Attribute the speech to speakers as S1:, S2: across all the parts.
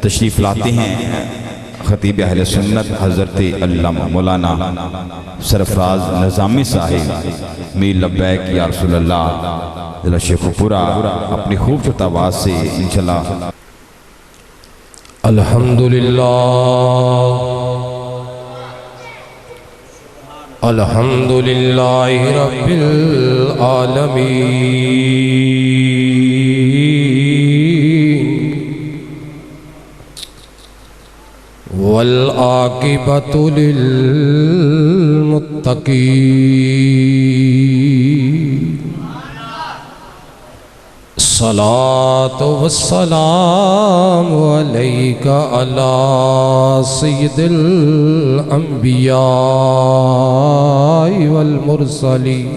S1: तशरीफ़ लाते हैं खतीब अहले सुन्नत हज़रत अल्लामा मौलाना सरफराज निज़ामी साहिब मीर लब्बैक या रसूल अल्लाह ज़रा शेखुपुरा अपनी खूबसूरत आवाज़ से इंशाअल्लाह।
S2: अल्हम्दुलिल्लाहि रब्बिल आलमीन वल आक़िबतु लिल मुत्तक़ीन। सलातो वस्सलामु अलैका अला सय्यिदिल अंबिया वल मुरसलीन।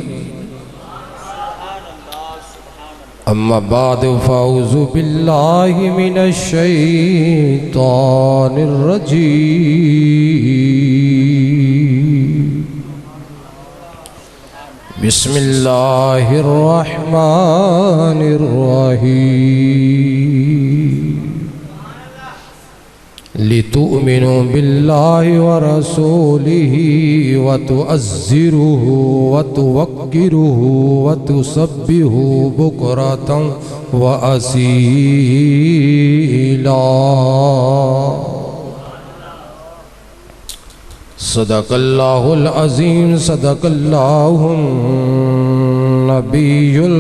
S2: अम्मा बाद फ़अऊज़ु बिल्लाहि मिनश शैतानिर रजीम। बिस्मिल्लाहिर रहमानिर रहीम। लितुमिनु बिल्लाहि व रसूलिहि व तुअज़्ज़िरुहु व तुवक्किरुहु व तुसब्बिहु बुक्रतन व असीला। सदक़ल्लाहुल अज़ीम। सदक़ल्लाहुन नबियुल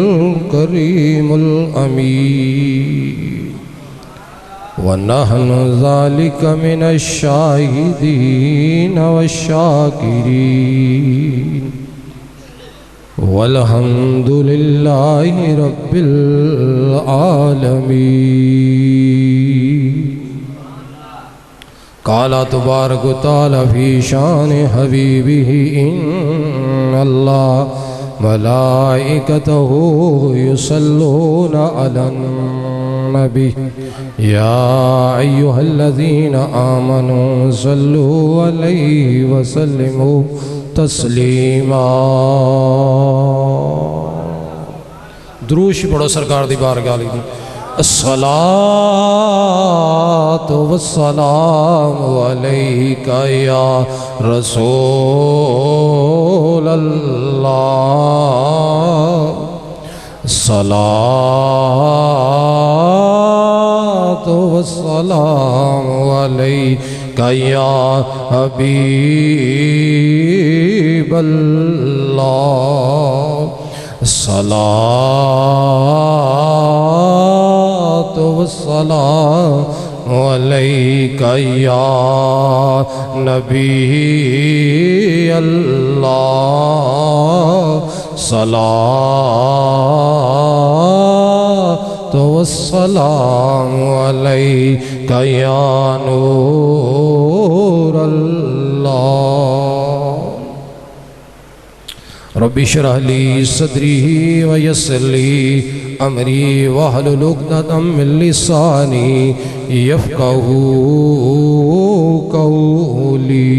S2: करीमुल अमीन व नहनु ज़ालिका मिनश शाहिदीन वश्शाकिरीन वल्हम्दुलिल्लाहि रब्बिल आलमीन। काला तबारक व तआला फी शान हबीबिही इन्नल्लाह मलाइकतहु युसल्लूना अलन नबी या अय्युहल्लज़ीना आमनू सल्लु अलैहि व सल्लिमू तस्लीमा। दुरूद पढ़ो सरकार दी बारगाह दी। अस्सलातु वस्सलामु अलैका या रसूल अल्लाह। सलातु वस्सलामु अलैका या हबीबल्लाह। सलातु वस्सलामु अलैका या नबी अल्लाह। सलातु वस्सलामु अलैका या नूर अल्लाह। रब्बि इश्रह ली सदरी व यस्सिर ली अमरी वहलुल उक़दतम मिन लिसानी यफ़क़हू क़ौली।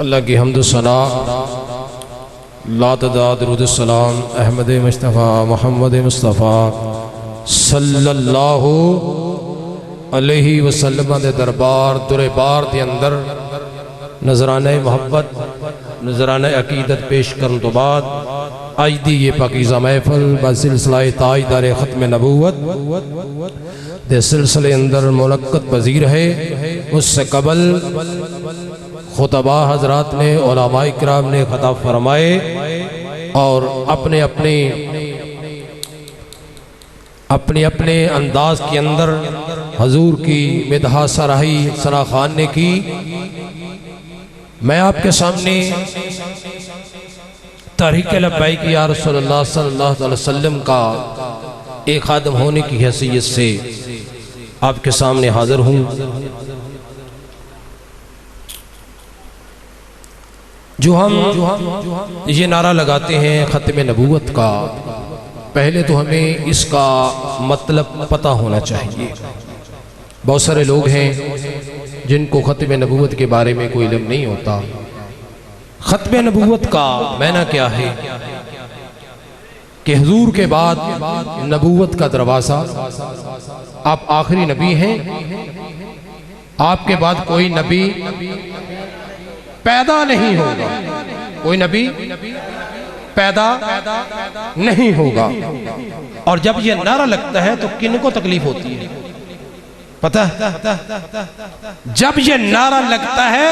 S2: अल्लाह की हम्द सना लातदाद दुरूद सलाम अहमद मुस्तफ़ा मोहम्मद मुस्तफ़ा सल्लल्लाहु अलैहि वसल्लम दे दरबार दुरे बार के अंदर नजराने मोहब्बत नजराने अकीदत पेश करने तो बाद आज दी ये पाकीज़ा महफल बसिलसिला ताजदार ख़त्म नबूवत दे सिलसिले अंदर मुनक्कद पजीर है। उससे कबल खुतबा हजरात ने उलमाए किराम ने खताब फरमाए और अपने अपने अंदाज के अंदर हजूर की मिदहा सराही सना खान ने की। मैं आपके सामने तहरीक लब्बैक या रसूलुल्लाह सल्लल्लाहु अलैहि वसल्लम का एक खादम होने की हैसियत से आपके सामने हाजिर हूँ। जो हम ये नारा लगाते हैं ख़त्म नबूवत का, पहले तो हमें इसका मतलब पता होना चाहिए। बहुत सारे लोग हैं जिनको ख़त्म नबूवत के बारे में कोई इल्म नहीं होता। ख़त्म नबूवत का मायना क्या है? कि हुजूर के बाद नबूवत का दरवाज़ा, आप आखिरी नबी हैं, आपके बाद कोई नबी पैदा नहीं होगा, कोई नबी पैदा नहीं होगा। और जब ये नारा लगता है तो किन को तकलीफ होती है पता है? जब ये नारा लगता है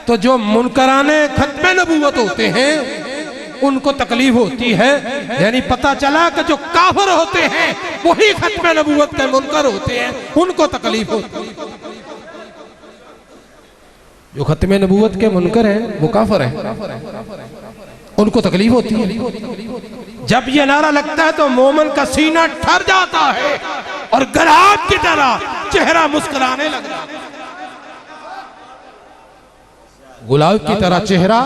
S2: तो जो मुनकराने खत्मे नबूवत होते हैं उनको तकलीफ होती है। यानी पता चला कि जो काफिर होते हैं वही खत्मे नबूवत के मुनकर होते हैं, उनको तकलीफ होती है। जो खत्मे नबूवत के मुनकर हैं वो काफिर हैं, उनको तकलीफ होती है। जब ये नारा लगता है तो मोमिन का सीना ठर जाता है और गुलाब की तरह चेहरा मुस्कुराने लगता है, गुलाब की तरह चेहरा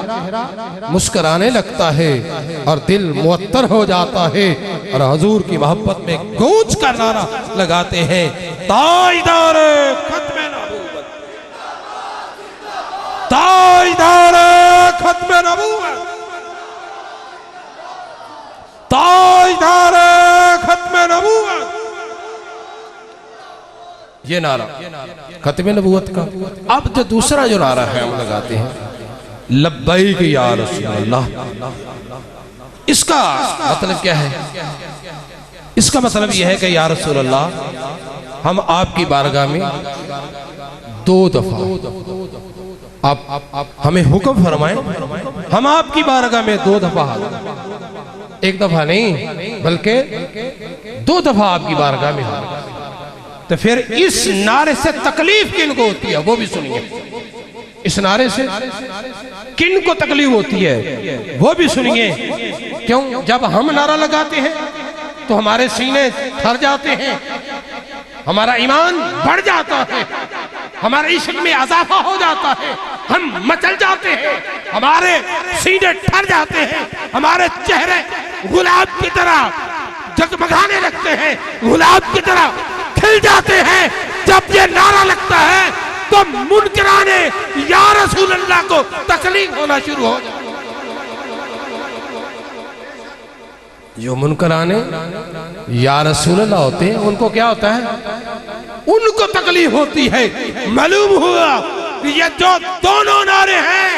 S2: मुस्कुराने लगता है और दिल मुअत्तर हो जाता है और हुजूर की मोहब्बत में गूंज कर नारा लगाते हैं, ताजदार खत्मे नबूवत, ताजदार खत्मे नबूवत, ताजदार खत्मे नबूवत। ये नारा खत्मे नबूवत का। अब जो दूसरा जो नारा है हम लगाते हैं, लब्बैक या रसूल अल्लाह। इसका मतलब क्या है? इसका मतलब यह है कि या रसूल अल्लाह, हम आपकी बारगाह में 2 दफा आप हमें हुक्म फरमाएं, हम आपकी बारगाह में 2 दफा हाजिर, 1 दफा नहीं बल्कि 2 दफा आपकी बारगाह में हाजिर। तो फिर इस नारे से तकलीफ किन को होती है वो भी सुनिए। इस नारे से किन को तकलीफ होती है वो भी सुनिए। क्यों? जब हम नारा लगाते हैं तो हमारे सीने थर जाते हैं, हमारा ईमान बढ़ जाता है, हमारे इश्क में इजाफा हो जाता है, हम मचल जाते हैं, हमारे सीने ठर जाते हैं, हमारे चेहरे गुलाब की तरह जगमगाने लगते हैं, गुलाब की तरह खिल जाते हैं। जब ये नारा लगता है तो मुनकराने या रसूल अल्लाह को तकलीफ होना शुरू हो जाती है। जो मुनकराने या रसूल अल्लाह होते हैं उनको क्या होता है? उनको तकलीफ होती है। मालूम हुआ कि ये जो दोनों नारे हैं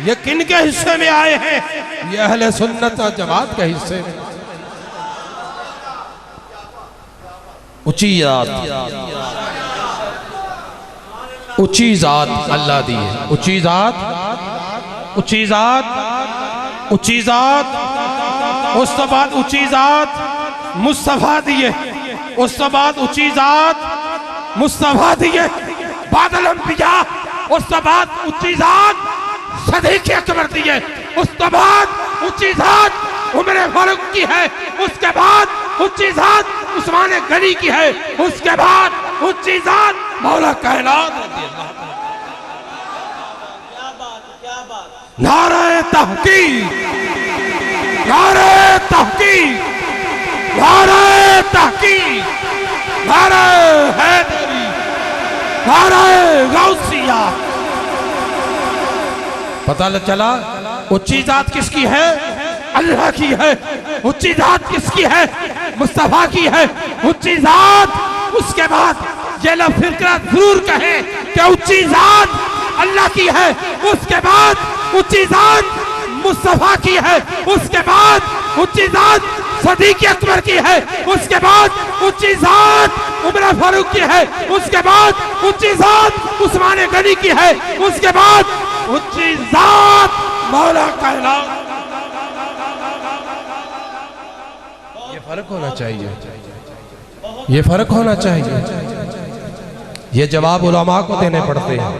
S2: ये किन के हिस्से में आए हैं? ये अहले सुन्नत और जमात के हिस्से में। ऊंची जात, ऊंची जात अल्लाह दी है, ऊंची जात, ऊंची जात, ऊंची जात, उस तो बाद ऊंची जात मुस्तफा दिए, उस तो बाद ऊंची जात मुस्तफा दिए, बादल अंबिया, उस तो बाद ऊंची जात सदीक़ अकबर दिए, उस तो बाद ऊंची जात उमर फारूक की है, उसके बाद ऊंची जात उस्मान गनी की है, उसके बाद ऊंची जात मौला कायनात रज़ी अल्लाह। नारे तहकीक, नारे तहकीक, नारे तहकीक, नारे हैदरी, नारे गौसिया। पता चला ऊंची जात किसकी है? अल्लाह की है। ऊंची जात किसकी है? मुस्तफा की है। ऊंची जात, उसके बाद ये लोग फिक्रा जरूर कहे कि ऊंची जात अल्लाह की है, उसके बाद ऊंची जात मुस्तफा की है, उसके बाद ऊंची जात सदीक़ अकबर की है, उसके बाद ऊंची जात उमर फारूक की है, उसके बाद ऊंची जात उस्मान गनी की है, उसके बाद ऊंची जात मौला कायनात। ये फर्क होना चाहिए, ये फर्क होना चाहिए। ये जवाब उलमा को देने पड़ते हैं।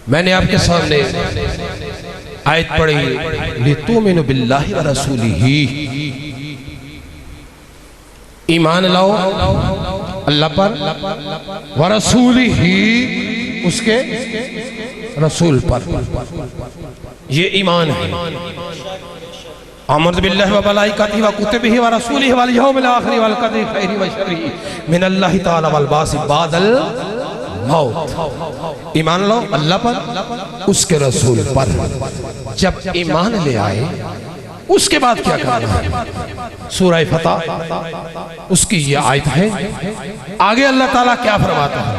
S2: मैंने आपके सामने आयत पढ़ी, लितुमिनु बिल्लाहि व रसूलिही, ईमान लाओ अल्लाह पर, व रसूलिही, उसके रसूल पर। ये ईमान है। आमनतु बिल्लाहि व मलाइकतिही व कुतुबिही व रसूलिही वल यौमिल आखिर वल कदरि खैरिही व शर्रिही मिनल्लाहि तआला वल बासी बादल मौत। ईमान लो अल्लाह पर, उसके रसूल पर। जब ईमान ले आए उसके बाद क्या करना है? सूरह फतह उसकी ये आयत है। आगे अल्लाह ताला क्या फरमाता है?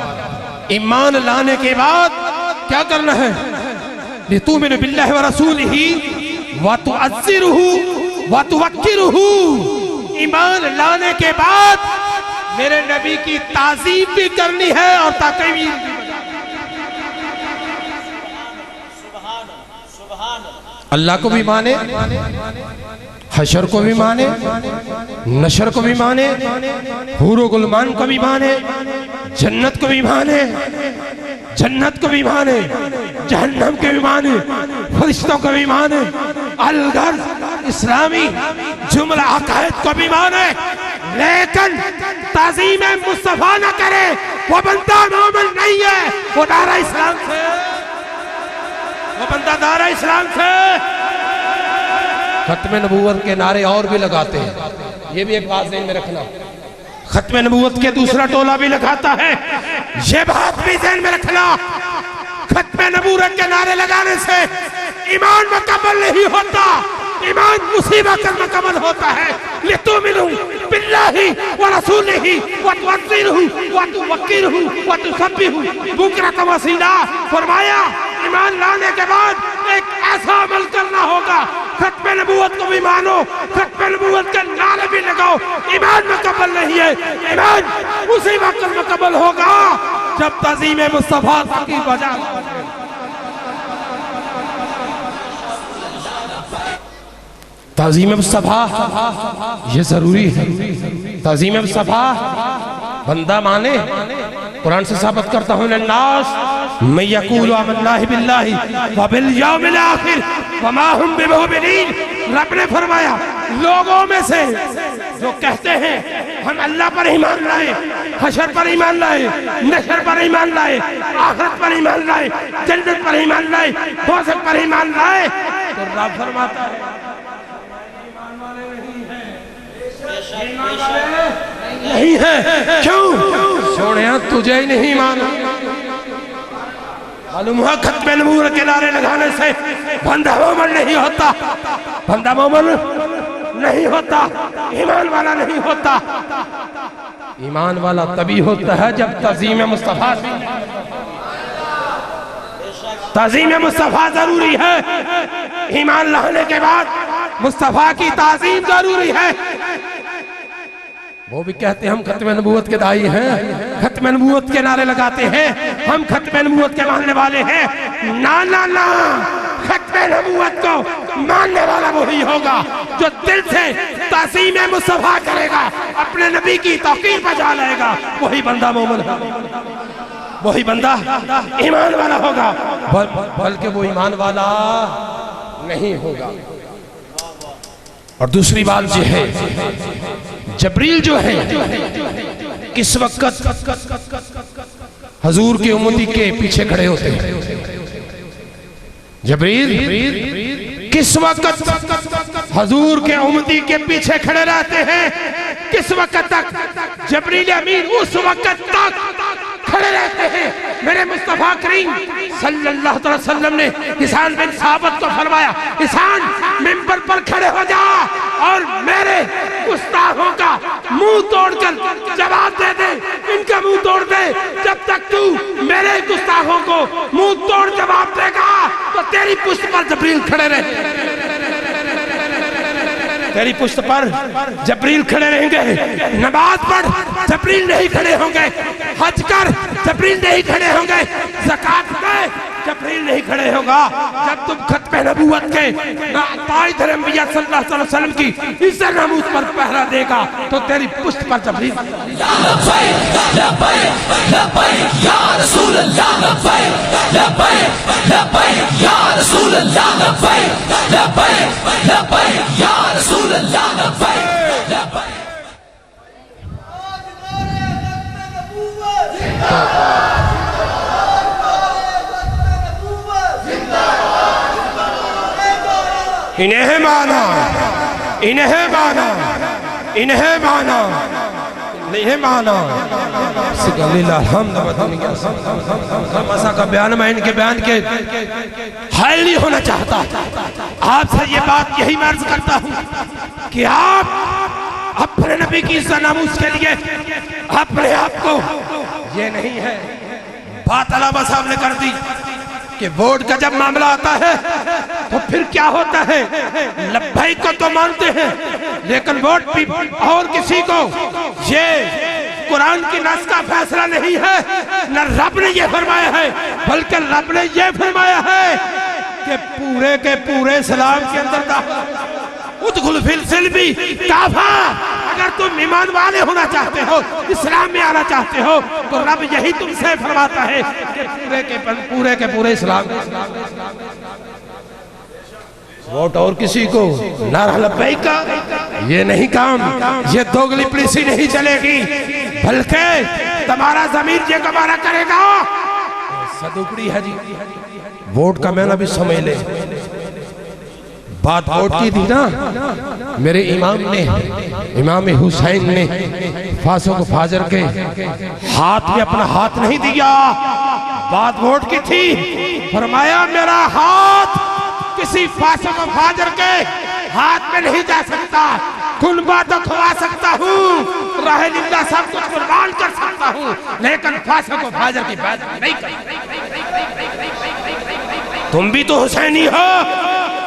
S2: ईमान लाने के बाद क्या करना है? लितुमिनु बिल्लाहि व रसूलिही व तुअज्जिरुहु व तुवक्किरुहु। ईमान लाने के बाद मेरे नबी की ताज़ीम भी करनी है और ताक़ीम भी। अल्लाह को भी माने, हशर को भी माने, नशर को भी माने, हूरो गुलमान को भी माने, जन्नत को भी माने, जन्नत को भी माने, जहन्नम के भी माने, फरिश्तों को भी माने, अलगर इस्लामी जुमला अकायद को भी माने, लेकिन ताज़ीम मुस्तफा न करे, वो बंदा मोमिन नहीं है। वो दारा इस्लाम से, वो बंदा दारा इस्लाम से। खत्म नबूवत के नारे और भी लगाते हैं, ये भी एक बात ज़हन में रखना। खत्म नबूवत के दूसरा टोला भी लगाता है, ये बात भी ज़हन में रखना। खत्म नबूवत के नारे लगाने से ईमान मुकम्मल नहीं होता, ईमान मुसीबत मुकम्मल होता है। लितुमिनु बिल्लाहि व रसूलिही व तुअज्जिरुहु व तुवक्किरुहु व तुसब्बिहु बुकरतन व असीला। फरमाया ईमान लाने के बाद एक ऐसा अमल करना होगा, खत्म नबूवत को भी मानो, खत्म नबूवत के नारे भी लगाओ। ईमान मुकम्मल नहीं है, ईमान उसी वक्त मुकम्मल होगा जब ताज़ीम मुस्तफा की वजह। ताज़ीम मुस्तफा ये जरूरी है। ताज़ीम मुस्तफा बंदा माने, कुरान से साबित करता हूँ नास मैं यकूलु आमन्ना बिल्लाहि व बिल यौमिल आखिर व मा हुम बिमुमिनीन। रब ने फरमाया लोगों में से जो कहते हैं हम अल्लाह पर ईमान लाए, हशर पर ईमान लाए, नशर पर ईमान लाए, आखिरत पर ईमान लाए, जन्नत पर ईमान लाए, दोज़ख पर ईमान लाए, तो रब फरमाता है नहीं है। क्यों? सोने तुझे ही नहीं माना। मालूम है खत्म नबूवत के नारे लगाने से बंदा मोमिन नहीं होता, बंदा मोमिन नहीं होता, ईमान वाला नहीं होता। ईमान वाला तभी होता है जब ताज़ीम मुस्तफा, ताज़ीम मुस्तफा जरूरी है। ईमान लाने के बाद मुस्तफा की ताज़ीम जरूरी है। वो भी कहते हैं हम खत्म नबूवत के दाई हैं, खत्म नबूवत के नारे लगाते हैं, हम खत्म नबूवत के मानने वाले हैं। ना ना ना, खत्म नबूवत को मानने वाला वही होगा जो दिल से ताज़ीम मुस्तफा करेगा, अपने नबी की तौक़ीर बजा लाएगा। वही बंदा मोमिन है, वही बंदा ईमान वाला होगा, बल्कि वो ईमान वाला नहीं होगा। और दूसरी बात ये है, जबरील जो है किस वक्त हजूर की उम्मती के पीछे खड़े होते हैं? जबरील किस वक्त हजूर के उम्मती के पीछे खड़े रहते हैं? किस वक्त तक? जबरील अमीन उस वक्त तक खड़े रहते हैं। मेरे मुस्तफा करीम सल्लल्लाहु अलैहि वसल्लम ने हिसान बिन साबित को फरमाया, हिसान मिंबर पर खड़े हो जा और मेरे गुस्ताखों का मुंह तोड़कर जवाब दे दे, इनका मुंह तोड़ दे। जब तक तू मेरे गुस्ताखों को मुंह तोड़ जवाब देगा तो तेरी पुष्ट पर जबरील खड़े रहे, तेरी पुष्ट पर जबरील खड़े रहेंगे। नमाज पढ़, जबरील नहीं खड़े होंगे। हज कर, जबरील नहीं खड़े होंगे। ज़कात दे, जबरील नहीं खड़े होगा। जब तुम खत्म नबूवत के ताज अंबिया सल्लल्लाहु अलैहि वसल्लम की इज्जत नमूज पर पहरा देगा तो तेरी पुष्ट पर जबरील। इन्हें माना, इन्हें माना, इन्हें माना। मेहमाना मसा का बयान मैं इनके बयान के हायल नहीं होना चाहता। आपसे ये बात यही मैं अर्ज करता हूँ कि आप अपने नबी की इज्जत नामूस के लिए अपने आप को ये नहीं है। बात अलामा साहब ने कर दी कि वोट का जब मामला आता है तो फिर क्या होता है, लब्बैक को तो मानते हैं लेकिन वोट भी और किसी को, ये कुरान की नस का फैसला नहीं है, न रब ने ये फरमाया है, बल्कि रब ने ये फरमाया है कि पूरे के पूरे इस्लाम के अंदर उदखुल फिल सिल्मी काफा। अगर तुम ईमान वाले होना चाहते हो, इस्लाम में आना चाहते हो, तो रब यही तुमसे फरमाता है कि पूरे के पूरे इस्लाम। वोट और किसी को, नारा लब्बैक का ये नहीं काम, ये दोगली पुलिसी नहीं चलेगी, बल्कि तुम्हारा ज़मीर ये गवारा करेगा। सदुकड़ी है जी, वोट का मैंने भी समझ ले। बात वोट की थी ना, मेरे इमाम ने, इमाम हुसैन ने फासों को फाजर के हाथ में अपना हाथ नहीं दिया। बात वोट की थी, फरमाया मेरा हाथ किसी फासों को फाजर के हाथ में नहीं जा सकता। कुर्बा तो खुआ सकता हूँ, राहे लिल्लाह सब कुछ कुर्बान कर सकता हूँ, लेकिन फासों को फाजर की बात नहीं कर। तुम भी तो हुसैनी हो,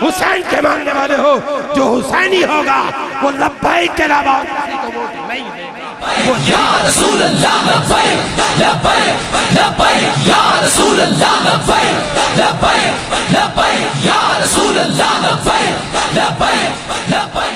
S2: हुसैन के मानने वाले हो। जो हुसैनी होगा वो लब्बैक के अलावा किसी को वोट नहीं देगा।
S3: या रसूल अल्लाह लब्बैक लब्बैक लब्बैक या रसूल अल्लाह लब्बैक लब्बैक लब्बैक या रसूल अल्लाह लब्बैक लब्बैक लब्बैक।